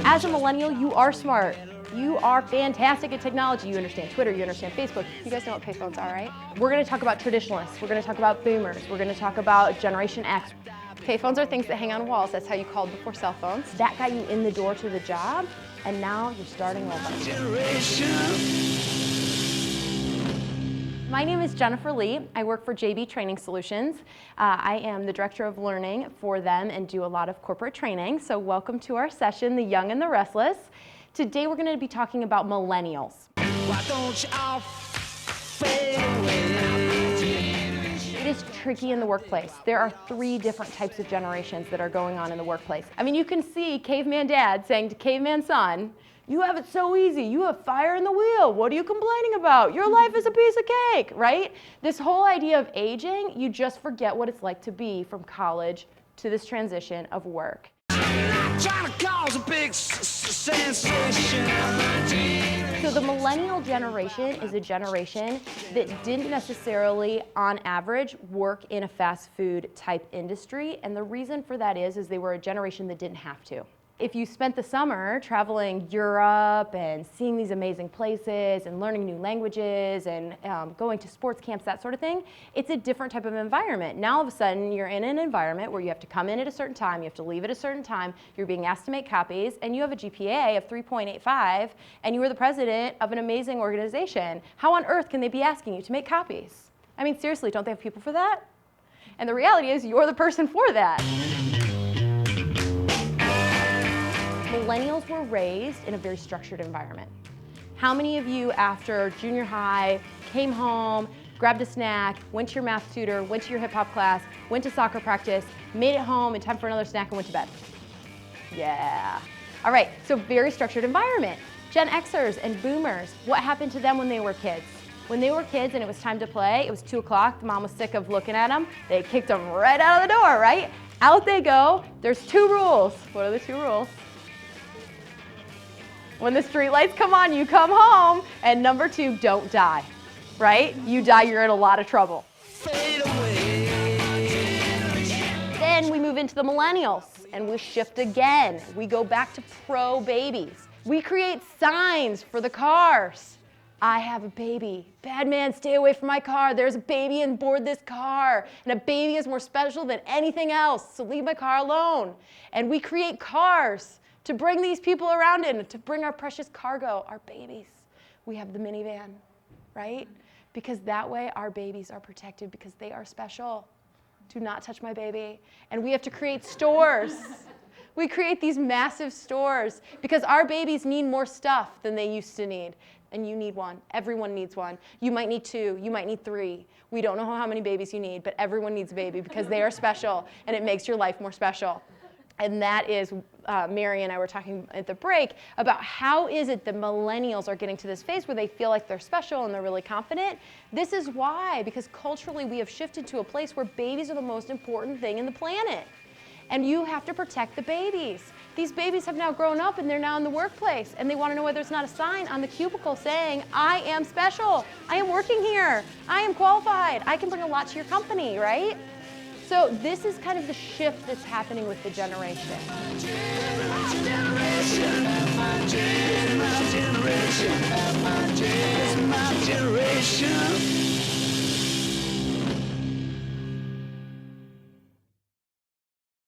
As a millennial, you are smart. You are fantastic at technology. You understand Twitter, you understand Facebook. You guys know what payphones are, right? We're gonna talk about traditionalists. We're gonna talk about boomers. We're gonna talk about Generation X. Payphones are things that hang on walls. That's how you called before cell phones. That got you in the door to the job, and now you're starting over. My name is Jennifer Lee. I work for JB Training Solutions. I am the Director of Learning for them and do a lot of corporate training. So welcome to our session, The Young and the Restless. Today we're going to be talking about millennials. Why don't you all fade away? It is tricky in the workplace. There are 3 different types of generations that are going on in the workplace. I mean, you can see caveman dad saying to caveman son, "You have it so easy. You have fire in the wheel. What are you complaining about? Your life is a piece of cake," right? This whole idea of aging, you just forget what it's like to be from college to this transition of work. Trying to cause a big sensation. So the millennial generation is a generation that didn't necessarily, on average, work in a fast food type industry. And the reason for that is they were a generation that didn't have to. If you spent the summer traveling Europe and seeing these amazing places and learning new languages and going to sports camps, that sort of thing, it's a different type of environment. Now all of a sudden you're in an environment where you have to come in at a certain time, you have to leave at a certain time, you're being asked to make copies, and you have a GPA of 3.85, and you are the president of an amazing organization. How on earth can they be asking you to make copies? I mean, seriously, don't they have people for that? And the reality is you're the person for that. Millennials were raised in a very structured environment. How many of you after junior high came home, grabbed a snack, went to your math tutor, went to your hip hop class, went to soccer practice, made it home in time for another snack and went to bed? Yeah. All right, so very structured environment. Gen Xers and boomers, what happened to them when they were kids? When they were kids and it was time to play, it was 2 o'clock, the mom was sick of looking at them, they kicked them right out of the door, right? Out they go. There's 2 rules. What are the 2 rules? When the street lights come on, you come home. And number 2, don't die, right? You die, you're in a lot of trouble. Then we move into the millennials and we shift again. We go back to pro-babies. We create signs for the cars. I have a baby. Bad man, stay away from my car. There's a baby on board this car. And a baby is more special than anything else, so leave my car alone. And we create cars to bring these people around in, to bring our precious cargo, our babies. We have the minivan, right? Because that way our babies are protected because they are special. Do not touch my baby. And we have to create stores. We create these massive stores because our babies need more stuff than they used to need. And you need one. Everyone needs one. You might need 2. You might need 3. We don't know how many babies you need, but everyone needs a baby because they are special and it makes your life more special. And that is, Mary and I were talking at the break about how is it the millennials are getting to this phase where they feel like they're special and they're really confident. This is why, because culturally we have shifted to a place where babies are the most important thing in the planet. And you have to protect the babies. These babies have now grown up and they're now in the workplace and they want to know why there's not a sign on the cubicle saying, I am special, I am working here, I am qualified, I can bring a lot to your company, right? So this is kind of the shift that's happening with the generation. My generation.